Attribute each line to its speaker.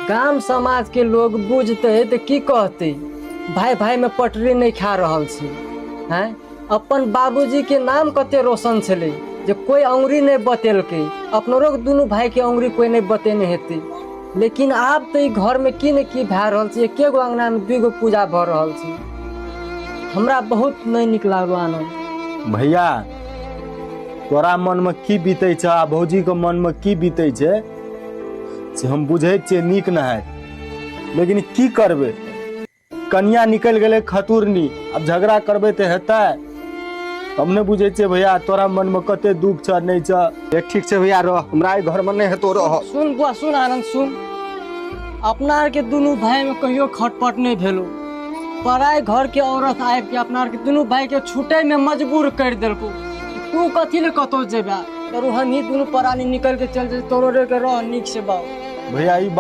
Speaker 1: गांव समाज के लोग बुझते तो की कहते भाई भाई में पटरी नहीं खा रहल छी हैं। अपन बाबूजी के नाम कते रोशन छले जे कोई अंगुरी नहीं बतेलके, अपनों दोनों भाई के अंगुरी कोई नहीं बतेने हेते। लेकिन आब तो घर में की न की भए रहल छै, एके गो अंगना में 2 गो पूजा भ रहल छै। हमरा बहुत नहीं निक लागलो आनंद।
Speaker 2: भैया तोरा मन में की बीते छ आ भौजी के मन में की बीते छै से हम बुझे छियै नीक न है, लेकिन की करबे कन्या निकल गेले खतुरनी, अब झगड़ा करबे तो हेतै। हम नहीं बुझे छियै भैया तोरा मन में कते दुख छ नहीं छ।
Speaker 3: ठीक छै भैया रह, हमरा घर में नहीं हेतो रह।
Speaker 1: सुन बुआ सुन आनंद सुन, अपना आर के दोनों भाई में कहियो खटपट नहीं भेलो। पराय घर के औरत आबि के अपना आर के दोनों भाई के छूटे में मजबूर कर देलको। तू कथी ले कतो जेबा, हम ही दोनों परानी निकल के चल जे तोरो रे के रह नीक से बाऊ।
Speaker 2: भैया